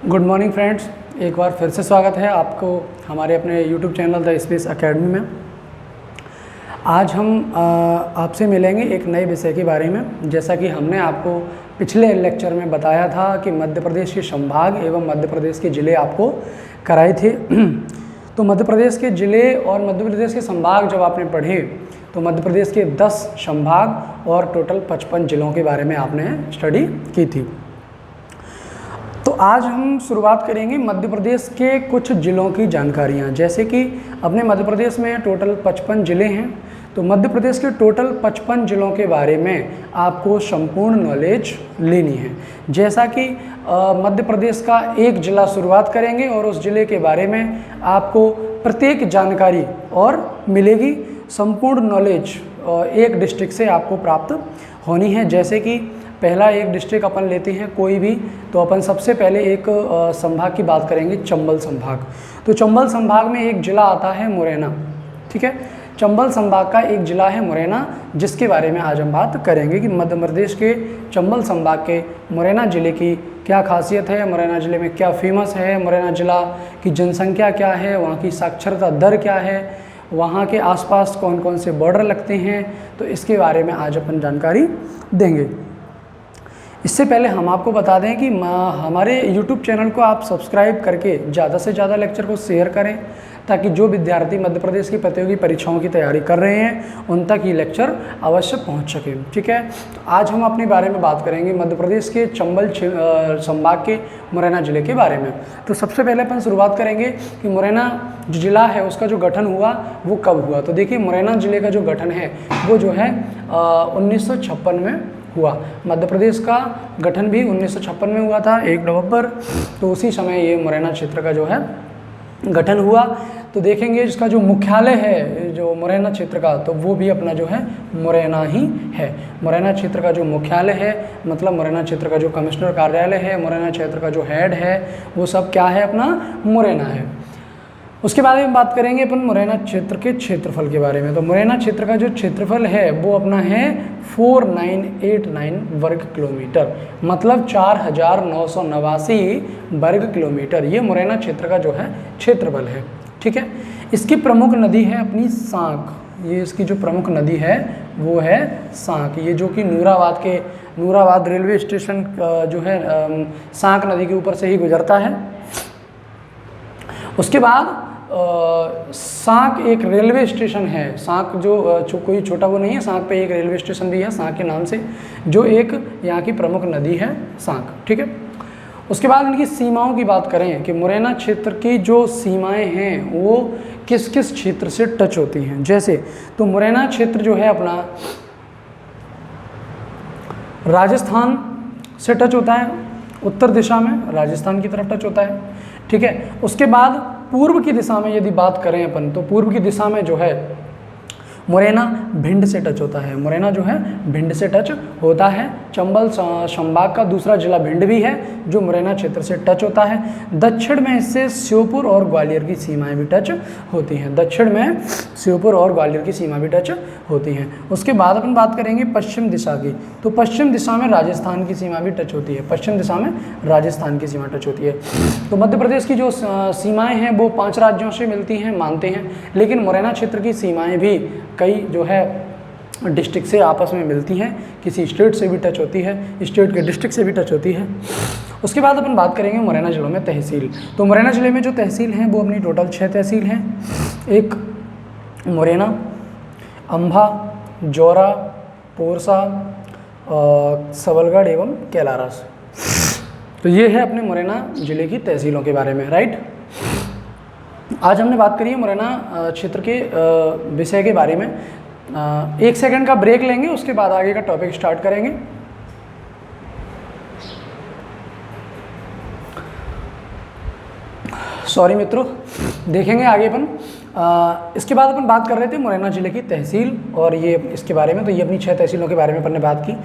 Good morning friends, एक बार फिर से स्वागत है आपको हमारे अपने YouTube channel the space academy में। आज हम आपसे मिलेंगे एक नए विषय के बारे में। जैसा कि हमने आपको पिछले लेक्चर में बताया था कि मध्य प्रदेश के संभाग एवं मध्य प्रदेश के ज़िले आपको कराए थे। तो मध्य प्रदेश के ज़िले और मध्य प्रदेश के संभाग जब आपने पढ़े तो मध्य प्रदेश के 10 संभाग और टोटल 55 ज़िलों के बारे में आपने स्टडी की थी। तो आज हम शुरुआत करेंगे मध्य प्रदेश के कुछ ज़िलों की जानकारियाँ। जैसे कि अपने मध्य प्रदेश में टोटल 55 ज़िले हैं, तो मध्य प्रदेश के टोटल 55 ज़िलों के बारे में आपको संपूर्ण नॉलेज लेनी है। जैसा कि मध्य प्रदेश का एक ज़िला शुरुआत करेंगे और उस ज़िले के बारे में आपको प्रत्येक जानकारी और मिलेगी। संपूर्ण नॉलेज एक डिस्ट्रिक्ट से आपको प्राप्त होनी है। जैसे कि पहला एक डिस्ट्रिक्ट अपन लेते हैं कोई भी, तो अपन सबसे पहले एक संभाग की बात करेंगे, चंबल संभाग। तो चंबल संभाग में एक ज़िला आता है मुरैना। ठीक है, चंबल संभाग का एक ज़िला है मुरैना, जिसके बारे में आज हम बात करेंगे कि मध्य प्रदेश के चंबल संभाग के मुरैना ज़िले की क्या खासियत है, मुरैना ज़िले में क्या फेमस है, मुरैना ज़िला की जनसंख्या क्या है, वहाँ की साक्षरता दर क्या है, वहाँ के आसपास कौन कौन से बॉर्डर लगते हैं। तो इसके बारे में आज अपन जानकारी देंगे। इससे पहले हम आपको बता दें कि हमारे YouTube चैनल को आप सब्सक्राइब करके ज़्यादा से ज़्यादा लेक्चर को शेयर करें, ताकि जो विद्यार्थी मध्य प्रदेश की प्रतियोगी परीक्षाओं की तैयारी कर रहे हैं उन तक ये लेक्चर अवश्य पहुंच सके। ठीक है, तो आज हम अपने बारे में बात करेंगे मध्य प्रदेश के चंबल संभाग के मुरैना ज़िले के बारे में। तो सबसे पहले अपन शुरुआत करेंगे कि मुरैना जो ज़िला है उसका जो गठन हुआ वो कब हुआ। तो देखिए, मुरैना ज़िले का जो गठन है वो जो है 1956 में हुआ। मध्य प्रदेश का गठन भी 1956 में हुआ था, 1 नवंबर। तो उसी समय ये मुरैना क्षेत्र का जो है गठन हुआ। तो देखेंगे इसका जो मुख्यालय है जो मुरैना क्षेत्र का, तो वो भी अपना जो है मुरैना ही है। मुरैना क्षेत्र का जो मुख्यालय है, मतलब मुरैना क्षेत्र का जो कमिश्नर कार्यालय है, मुरैना क्षेत्र का जो हेड है, वो सब क्या है, अपना मुरैना है। उसके बाद में बात करेंगे अपन मुरैना क्षेत्र के क्षेत्रफल के बारे में। तो मुरैना क्षेत्र का जो क्षेत्रफल है वो अपना है 4989 वर्ग किलोमीटर, मतलब 4989 वर्ग किलोमीटर। ये मुरैना क्षेत्र का जो है क्षेत्रफल है। ठीक है, इसकी प्रमुख नदी है अपनी सांक। ये इसकी जो प्रमुख नदी है वो है सांक। ये जो कि नूराबाद रेलवे स्टेशन जो है सांक नदी के ऊपर से ही गुजरता है। उसके बाद सांक एक रेलवे स्टेशन है। सांक जो कोई छोटा वो नहीं है, सांक पे एक रेलवे स्टेशन भी है सांक के नाम से, जो एक यहाँ की प्रमुख नदी है सांक। ठीक है, उसके बाद इनकी सीमाओं की बात करें कि मुरैना क्षेत्र की जो सीमाएं हैं वो किस किस क्षेत्र से टच होती हैं। जैसे तो मुरैना क्षेत्र जो है अपना राजस्थान से टच होता है, उत्तर दिशा में राजस्थान की तरफ टच होता है। ठीक है, उसके बाद पूर्व की दिशा में यदि बात करें अपन, तो पूर्व की दिशा में जो है मुरैना भिंड से टच होता है। मुरैना जो है भिंड से टच होता है। चंबल संभाग का दूसरा जिला भिंड भी है जो मुरैना क्षेत्र से टच होता है। दक्षिण में इससे श्योपुर और ग्वालियर की सीमाएं भी टच होती हैं। दक्षिण में श्योपुर और ग्वालियर की सीमा भी टच होती हैं। उसके बाद अपन बात करेंगे पश्चिम दिशा की। तो पश्चिम दिशा में राजस्थान की सीमा भी टच होती है। पश्चिम दिशा में राजस्थान की सीमा टच होती है। तो मध्य प्रदेश की जो सीमाएँ हैं वो 5 राज्यों से मिलती हैं, मानते हैं, लेकिन मुरैना क्षेत्र की सीमाएँ भी कई जो है डिस्ट्रिक्ट से आपस में मिलती हैं। किसी स्टेट से भी टच होती है, स्टेट के डिस्ट्रिक्ट से भी टच होती है। उसके बाद अपन बात करेंगे मुरैना ज़िलों में तहसील। तो मुरैना ज़िले में जो तहसील हैं वो अपनी टोटल 6 तहसील हैं। एक मुरैना, अम्भा, जौरा, पोरसा, सबलगढ़ एवं कैलारस। तो ये है अपने मुरैना ज़िले की तहसीलों के बारे में। राइट, आज हमने बात करी है मुरैना क्षेत्र के विषय के बारे में। 1 सेकंड का ब्रेक लेंगे, उसके बाद आगे का टॉपिक स्टार्ट करेंगे। सॉरी मित्रों, देखेंगे आगे अपन। इसके बाद अपन बात कर रहे थे मुरैना ज़िले की तहसील और ये इसके बारे में। तो ये अपनी 6 तहसीलों के बारे में अपन ने बात की।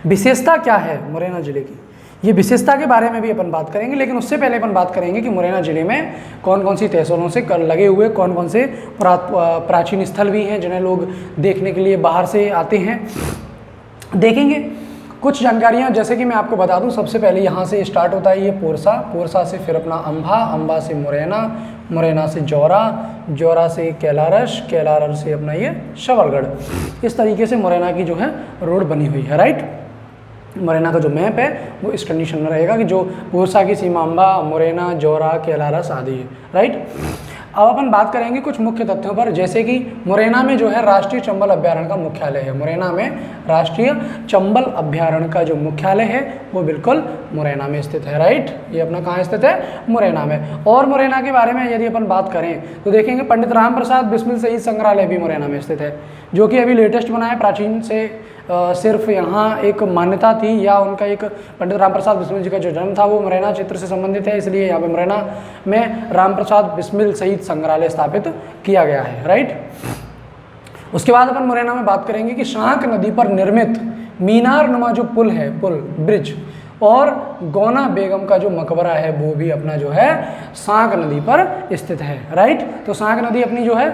विशेषता क्या है मुरैना ज़िले की, ये विशेषता के बारे में भी अपन बात करेंगे। लेकिन उससे पहले अपन बात करेंगे कि मुरैना ज़िले में कौन कौन सी तहसीलों से लगे हुए कौन कौन से प्राचीन स्थल भी हैं जिन्हें लोग देखने के लिए बाहर से आते हैं। देखेंगे कुछ जानकारियाँ जैसे कि मैं आपको बता दूं, सबसे पहले यहाँ से स्टार्ट होता है ये पोरसा, पोरसा से फिर अपना अम्भा, अम्भा से मुरैना, मुरैना से जौरा, जौरा से कैलारस, कैलारस से अपना ये शवरगढ़। इस तरीके से मुरैना की जो है रोड बनी हुई है, राइट। मुरैना का जो मैप है वो इस कंडीशन में रहेगा कि जो पोरसा की सीमा अम्बा, मुरैना, जौरा, कैलारस आदि है, राइट। अब अपन बात करेंगे कुछ मुख्य तथ्यों पर, जैसे कि मुरैना में जो है राष्ट्रीय चंबल अभ्यारण्य का मुख्यालय है। मुरैना में राष्ट्रीय चंबल अभ्यारण्य का जो मुख्यालय है वो बिल्कुल मुरैना में स्थित है, राइट। ये अपना कहाँ स्थित है? मुरैना में। और मुरैना के बारे में यदि अपन बात करें तो देखेंगे पंडित राम प्रसाद बिस्मिल शहीद संग्रहालय भी मुरैना में स्थित है, जो कि अभी लेटेस्ट बना है। प्राचीन से सिर्फ यहाँ एक मान्यता थी, या उनका एक पंडित राम प्रसाद बिस्मिल जी का जो जन्म था वो मुरैना क्षेत्र से संबंधित है, इसलिए यहाँ पे मुरैना में राम प्रसाद बिस्मिल शहीद संग्रहालय स्थापित किया गया है, राइट। उसके बाद अपन मुरैना में बात करेंगे कि शांक नदी पर निर्मित मीनार नुमा जो पुल है, पुल ब्रिज, और गौना बेगम का जो मकबरा है वो भी अपना जो है शांक नदी पर स्थित है, राइट। तो शांक नदी अपनी जो है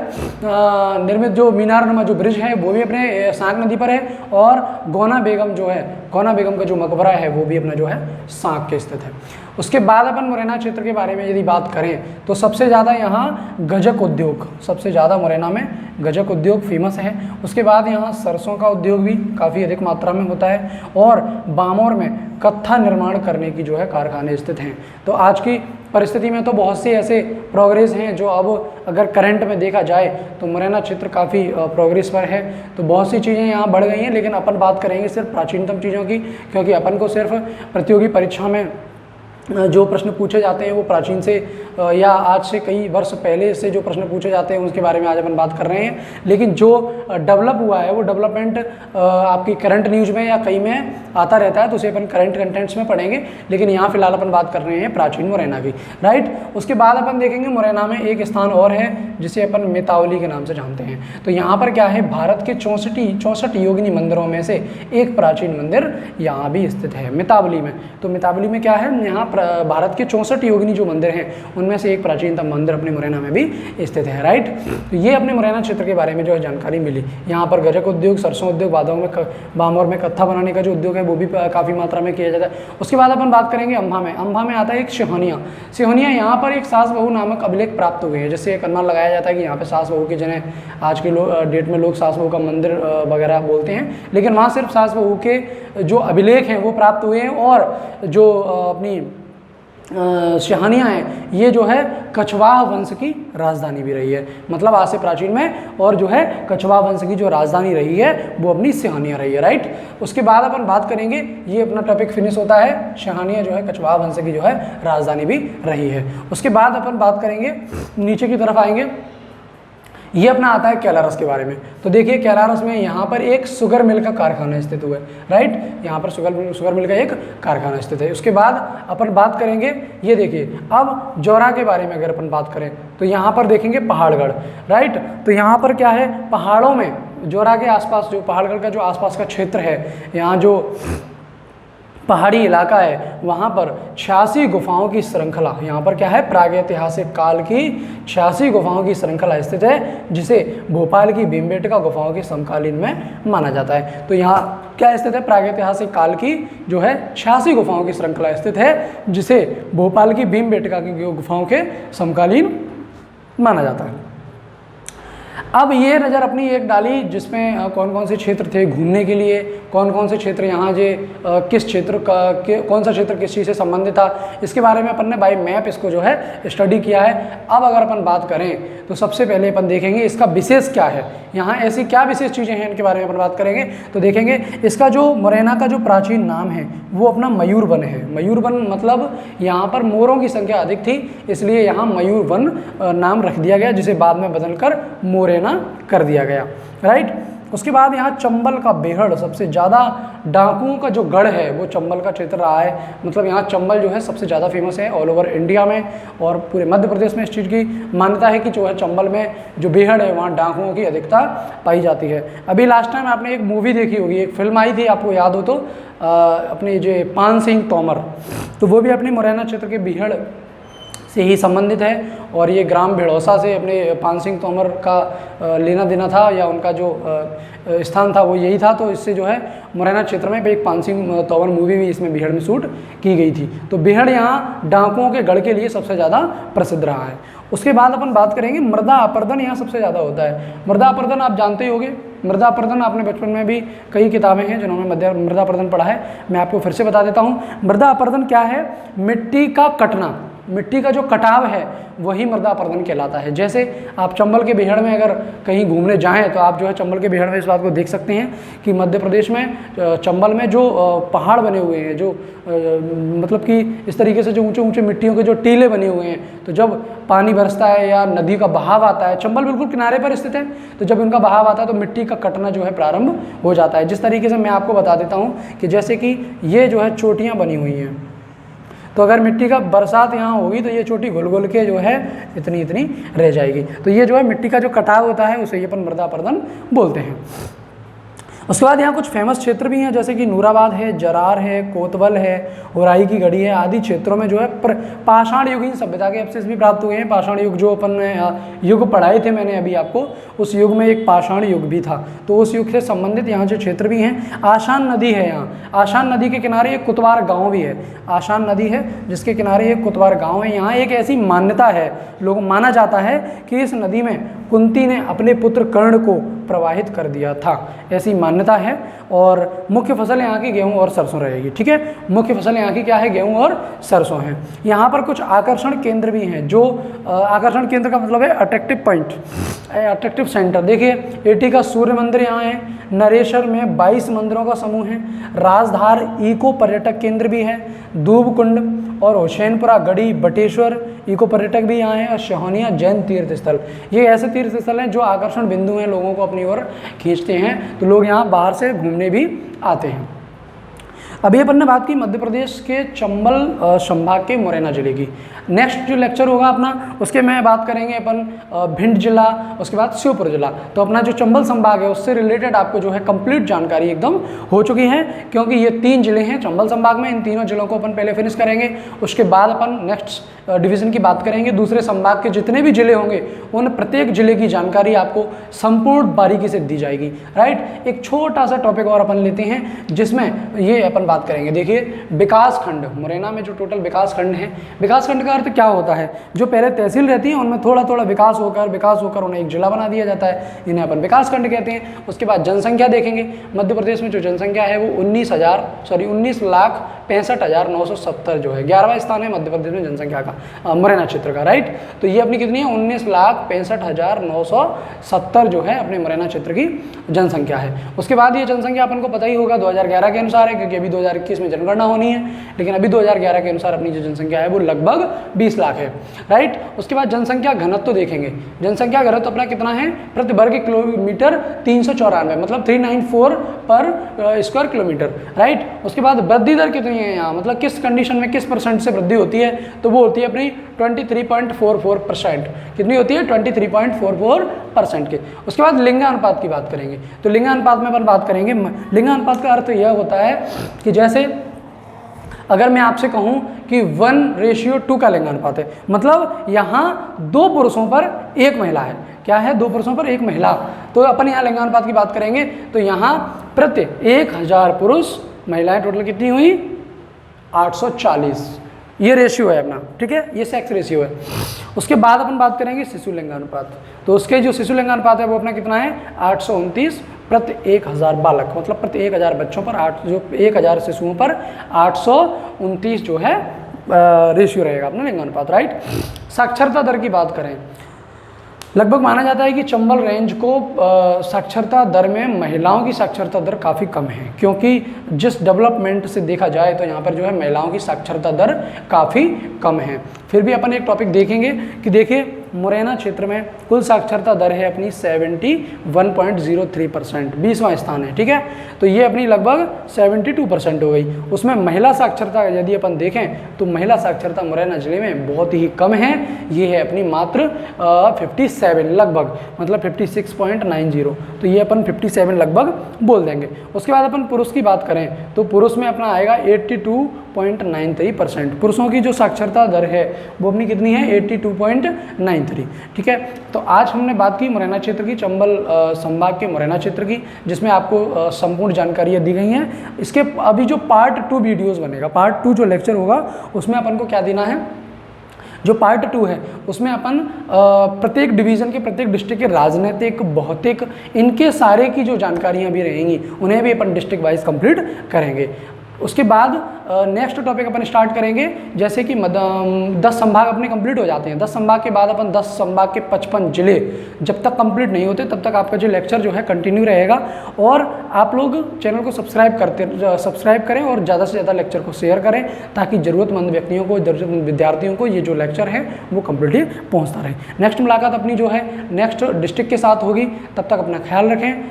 निर्मित जो मीनार नुमा जो ब्रिज है वो भी अपने शांक नदी पर है, और गौना बेगम जो है, गौना बेगम का जो मकबरा है वो भी अपना जो है शांक के स्थित है। उसके बाद अपन मुरैना क्षेत्र के बारे में यदि बात करें तो सबसे ज़्यादा यहाँ गजक उद्योग, सबसे ज़्यादा मुरैना में गजक उद्योग फेमस है। उसके बाद यहाँ सरसों का उद्योग भी काफ़ी अधिक मात्रा में होता है, और बामोर में कत्था निर्माण करने की जो है कारखाने स्थित हैं। तो आज की परिस्थिति में तो बहुत से ऐसे प्रोग्रेस हैं जो अब अगर करंट में देखा जाए तो मुरैना क्षेत्र काफ़ी प्रोग्रेस पर है। तो बहुत सी चीज़ें यहाँ बढ़ गई हैं, लेकिन अपन बात करेंगे सिर्फ प्राचीनतम चीज़ों की, क्योंकि अपन को सिर्फ प्रतियोगी परीक्षा में जो प्रश्न पूछे जाते हैं वो प्राचीन से या आज से कई वर्ष पहले से जो प्रश्न पूछे जाते हैं उसके बारे में आज अपन बात कर रहे हैं। लेकिन जो डेवलप हुआ है वो डेवलपमेंट आपकी करंट न्यूज़ में या कई में आता रहता है, तो उसे अपन करंट कंटेंट्स में पढ़ेंगे, लेकिन यहाँ फिलहाल अपन बात कर रहे हैं प्राचीन मुरैना की, राइट। उसके बाद अपन देखेंगे मुरैना में एक स्थान और है जिसे अपन मितावली के नाम से जानते हैं। तो यहाँ पर क्या है, भारत के 64 योगिनी मंदिरों में से एक प्राचीन मंदिर यहाँ भी स्थित है, मितावली में। तो मितावली में क्या है, यहाँ भारत के 64 योगिनी जो मंदिर हैं उनमें से एक प्राचीनतम मंदिर अपने मुरैना में भी स्थित है, राइट। तो ये अपने मुरैना क्षेत्र के बारे में जो है जानकारी मिली। यहाँ पर गजक उद्योग, सरसों उद्योग, बामोर में कत्था बनाने का जो उद्योग है वो भी काफ़ी मात्रा में किया जाता है। उसके बाद अपन बात करेंगे अम्भा में। अम्भा में आता है एक सिहोनिया। सिहोनिया यहाँ पर एक सास बहू नामक अभिलेख प्राप्त हुए हैं, जिससे एक अनुमान लगाया जाता है कि यहाँ पर सास बहू के जिन्हें आज के डेट में लोग सास बहू का मंदिर वगैरह बोलते हैं, लेकिन वहाँ सिर्फ सास बहू के जो अभिलेख हैं वो प्राप्त हुए हैं। और जो अपनी सिहानियाँ हैं ये जो है कछवाह वंश की राजधानी भी रही है, मतलब आज से प्राचीन में, और जो है कछवाह वंश की जो राजधानी रही है वो अपनी सिहानियाँ रही है, राइट। उसके बाद अपन बात करेंगे, ये अपना टॉपिक फिनिश होता है, सिहानियाँ जो है कछवाह वंश की जो है राजधानी भी रही है। उसके बाद अपन बात करेंगे, नीचे की तरफ आएंगे, ये अपना आता है कैलारस के बारे में। तो देखिए कैलारस में यहाँ पर एक शुगर मिल का कारखाना स्थित हुआ है, राइट। यहाँ पर शुगर मिल का एक कारखाना स्थित है। उसके बाद अपन बात करेंगे, ये देखिए अब जौरा के बारे में अगर अपन बात करें तो यहाँ पर देखेंगे पहाड़गढ़, राइट। तो यहाँ पर क्या है, पहाड़ों में जौरा के आसपास जो पहाड़गढ़ का जो आसपास का क्षेत्र है, यहाँ जो पहाड़ी इलाका है वहाँ पर 86 गुफाओं की श्रृंखला, यहाँ पर क्या है, प्रागैतिहासिक काल की 86 गुफाओं की श्रृंखला स्थित है, जिसे भोपाल की भीमबेटका गुफाओं के समकालीन में माना जाता है। तो यहाँ क्या स्थित है, प्रागैतिहासिक काल की जो है 86 गुफाओं की श्रृंखला स्थित है, जिसे भोपाल की भीमबेटका की गुफाओं के समकालीन माना जाता है। अब ये नज़र अपनी एक डाली जिसमें कौन कौन से क्षेत्र थे घूमने के लिए, कौन कौन से क्षेत्र यहाँ जे किस क्षेत्र का कौन सा क्षेत्र किस चीज़ से संबंधित था, इसके बारे में अपन ने बाय मैप इसको जो है स्टडी किया है। अब अगर अपन बात करें तो सबसे पहले अपन देखेंगे इसका विशेष क्या है, यहाँ ऐसी क्या विशेष चीज़ें हैं इनके बारे में अपन बात करेंगे। तो देखेंगे इसका जो मुरैना का जो प्राचीन नाम है वो अपना मयूरवन है। मयूरवन मतलब यहाँ पर मोरों की संख्या अधिक थी, इसलिए यहाँ मयूरवन नाम रख दिया गया, जिसे बाद में बदलकर मोरैना कर दिया गया, राइट। उसके बाद यहाँ चंबल का बेहड़, सबसे ज़्यादा डाकुओं का जो गढ़ है वो चंबल का क्षेत्र रहा है, मतलब यहाँ चंबल जो है सबसे ज़्यादा फेमस है ऑल ओवर इंडिया में, और पूरे मध्य प्रदेश में इस चीज़ की मान्यता है कि जो है चंबल में जो बेहड़ है वहाँ डाकुओं की अधिकता पाई जाती है। अभी लास्ट टाइम आपने एक मूवी देखी होगी, एक फिल्म आई थी, आपको याद हो तो अपने जो पान सिंह तोमर, तो वो भी अपने मुरैना क्षेत्र के बेहड़ से ही संबंधित है और ये ग्राम भिड़ौसा से अपने पान सिंह तोमर का लेना देना था या उनका जो स्थान था वो यही था। तो इससे जो है मुरैना क्षेत्र में एक पान सिंह तोमर मूवी भी इसमें बीहड़ में शूट की गई थी। तो बीहड़ यहाँ डाकुओं के गढ़ के लिए सबसे ज़्यादा प्रसिद्ध रहा है। उसके बाद अपन बात करेंगे मृदा अपरदन यहाँ सबसे ज़्यादा होता है। मृदा अपरदन आप जानते ही होंगे, मृदा अपरदन आपने बचपन में भी कई किताबें हैं जिन्होंने मृदा अपरदन पढ़ा है, मैं आपको फिर से बता देता हूँ। मृदा अपरदन क्या है? मिट्टी का कटना, मिट्टी का जो कटाव है वही मृदा अपरदन कहलाता है। जैसे आप चंबल के बीहड़ में अगर कहीं घूमने जाएं तो आप जो है चंबल के बीहड़ में इस बात को देख सकते हैं कि मध्य प्रदेश में चंबल में जो पहाड़ बने हुए हैं, जो मतलब कि इस तरीके से जो ऊंचे ऊंचे मिट्टियों के जो टीले बने हुए हैं, तो जब पानी बरसता है या नदी का बहाव आता है, चंबल बिल्कुल किनारे पर स्थित है, तो जब उनका बहाव आता है तो मिट्टी का कटना जो है प्रारंभ हो जाता है। जिस तरीके से मैं आपको बता देता हूँ कि जैसे कि ये जो है चोटियाँ बनी हुई हैं, तो अगर मिट्टी का बरसात यहाँ होगी तो ये चोटी घुल घुल के जो है इतनी इतनी रह जाएगी। तो ये जो है मिट्टी का जो कटाव होता है उसे ये अपन मृदा अपरदन बोलते हैं। उसके बाद यहाँ कुछ फेमस क्षेत्र भी हैं, जैसे कि नूराबाद है, जरार है, कोतवाल है, उराई की गढ़ी है, आदि क्षेत्रों में जो है पाषाण युगीन सभ्यता के अवशेष भी प्राप्त हुए हैं। पाषाण युग जो अपन ने युग पढ़ाए थे मैंने अभी आपको, उस युग में एक पाषाण युग भी था, तो उस युग से संबंधित यहाँ जो क्षेत्र भी हैं। आशान नदी है, यहाँ आशान नदी के किनारे एक कुतवार गाँव भी है। आशान नदी है जिसके किनारे एक कुतवार गाँव है। यहाँ एक ऐसी मान्यता है, लोग माना जाता है कि इस नदी में कुंती ने अपने पुत्र कर्ण को प्रवाहित कर दिया था, ऐसी मान्यता है। और मुख्य फसल यहाँ की गेहूं और सरसों रहेगी। ठीक है, मुख्य फसल यहाँ की क्या है? गेहूं और सरसों है। यहाँ पर कुछ आकर्षण केंद्र भी हैं, जो आकर्षण केंद्र का मतलब है अट्रैक्टिव पॉइंट, अट्रैक्टिव सेंटर। देखिए एटी का सूर्य मंदिर यहाँ है, नरेश्वर में 22 मंदिरों का समूह है, राजधार इको पर्यटक केंद्र भी है, दूब कुंड और हुसैनपुरा गढ़ी बटेश्वर इको पर्यटक भी यहाँ है, और शहोनिया जैन तीर्थ स्थल। ये ऐसे तीर्थ स्थल हैं जो आकर्षण बिंदु हैं, लोगों को अपनी ओर खींचते हैं, तो लोग यहाँ बाहर से घूमने भी आते हैं। अभी अपन ने बात की मध्य प्रदेश के चंबल संभाग के मुरैना जिले की। नेक्स्ट जो लेक्चर होगा अपना, उसके में बात करेंगे अपन भिंड जिला, उसके बाद श्योपुर जिला। तो अपना जो चंबल संभाग है उससे रिलेटेड आपको जो है कंप्लीट जानकारी एकदम हो चुकी है, क्योंकि ये 3 जिले हैं चंबल संभाग में। इन तीनों जिलों को अपन पहले फिनिश करेंगे, उसके बाद अपन नेक्स्ट डिवीज़न की बात करेंगे। दूसरे संभाग के जितने भी जिले होंगे उन प्रत्येक जिले की जानकारी आपको संपूर्ण बारीकी से दी जाएगी। राइट, एक छोटा सा टॉपिक और अपन लेते हैं जिसमें ये अपन बात करेंगे। देखिए विकास खंड, मुरैना में जो टोटल विकास खंड है, विकास खंड का अर्थ क्या होता है? जो पहले तहसील रहती है उनमें थोड़ा थोड़ा विकास होकर उन्हें एक जिला बना दिया जाता है, इन्हें अपन विकास खंड कहते हैं। उसके बाद जनसंख्या देखेंगे, मध्य प्रदेश में जो जनसंख्या है वो 19,65,970 जो है 11वां स्थान है मध्य प्रदेश में जनसंख्या का, मुरैना क्षेत्र का। राइट, तो ये अपनी कितनी है? 19,65,970 जो है अपने मुरैना क्षेत्र की जनसंख्या है। उसके बाद ये जनसंख्या अपन को पता ही होगा 2011 के अनुसार है, क्योंकि अभी 2021 में जनगणना होनी है, लेकिन अभी 2011 के अनुसार अपनी जो जनसंख्या है वो लगभग 20 लाख है। राइट, उसके बाद जनसंख्या घनत्व तो देखेंगे। जनसंख्या घनत्व तो अपना कितना है? प्रति वर्ग किलोमीटर 394, मतलब 394 पर स्क्वायर किलोमीटर। राइट, उसके बाद वृद्धि दर कितनी है यहाँ, मतलब किस कंडीशन में किस % से वृद्धि होती है? तो वो होती है अपनी 23.44%। कितनी होती है? 23.44% के। उसके बाद लिंगानुपात की बात करेंगे, तो लिंगानुपात में अपन बात करेंगे। लिंगानुपात का अर्थ यह होता है कि जैसे अगर मैं आपसे कहूं कि 1:2 का लिंगानुपात है, मतलब यहाँ 2 पुरुषों पर 1 महिला है। क्या है? 2 पुरुषों पर 1 महिला। तो अपन यहाँ लिंगानुपात की बात करेंगे तो यहाँ प्रति 1000 पुरुष महिलाएं टोटल कितनी हुई? 840। ये रेशियो है अपना। ठीक है, ये सेक्स रेशियो है। उसके बाद अपन बात करेंगे शिशु लिंगानुपात, तो उसके जो शिशु लिंगानुपात है वो अपना कितना है? 829 प्रति 1000 बालक, मतलब प्रति 1000 बच्चों पर 1000 शिशुओं पर 829 जो है रेशियो रहेगा अपना लिंगानुपात। राइट, साक्षरता दर की बात करें, लगभग माना जाता है कि चंबल रेंज को साक्षरता दर में महिलाओं की साक्षरता दर काफ़ी कम है, क्योंकि जिस डेवलपमेंट से देखा जाए तो यहाँ पर जो है महिलाओं की साक्षरता दर काफ़ी कम है। फिर भी अपन एक टॉपिक देखेंगे कि देखिए मुरैना क्षेत्र में कुल साक्षरता दर है अपनी 71.03%, 20वां स्थान है। ठीक है, तो ये अपनी लगभग 72% हो गई। उसमें महिला साक्षरता यदि अपन देखें तो महिला साक्षरता मुरैना जिले में बहुत ही कम है, ये है अपनी मात्र 57 लगभग, मतलब 56.90, तो ये अपन 57 लगभग बोल देंगे। उसके बाद अपन पुरुष की बात करें तो पुरुष में अपना आएगा 82.93%। पुरुषों की जो साक्षरता दर है वो अपनी कितनी है 82.93। ठीक है, तो आज हमने बात की मुरैना क्षेत्र की, चंबल संभाग के मुरैना क्षेत्र की, जिसमें आपको संपूर्ण जानकारियाँ दी गई हैं। इसके अभी जो पार्ट 2 वीडियोज़ बनेगा, पार्ट 2 जो लेक्चर होगा उसमें अपन को क्या देना है, जो पार्ट 2 है उसमें अपन प्रत्येक डिवीज़न के, प्रत्येक डिस्ट्रिक्ट के राजनीतिक, भौतिक, इनके सारे की जो जानकारियाँ भी रहेंगी उन्हें भी अपन डिस्ट्रिक्ट वाइज कंप्लीट करेंगे। उसके बाद नेक्स्ट टॉपिक अपन स्टार्ट करेंगे, जैसे कि 10 संभाग अपने कंप्लीट हो जाते हैं। 10 संभाग के बाद अपन 10 संभाग के 55 जिले जब तक कंप्लीट नहीं होते तब तक आपका जो लेक्चर जो है कंटिन्यू रहेगा। और आप लोग चैनल को सब्सक्राइब करें और ज़्यादा से ज़्यादा लेक्चर को शेयर करें, ताकि ज़रूरतमंद व्यक्तियों को, ज़रूरतमंद विद्यार्थियों को ये जो लेक्चर है वो कंप्लीटली पहुँचता रहे। नेक्स्ट मुलाकात अपनी जो है नेक्स्ट डिस्ट्रिक्ट के साथ होगी, तब तक अपना ख्याल रखें।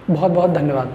बहुत बहुत धन्यवाद।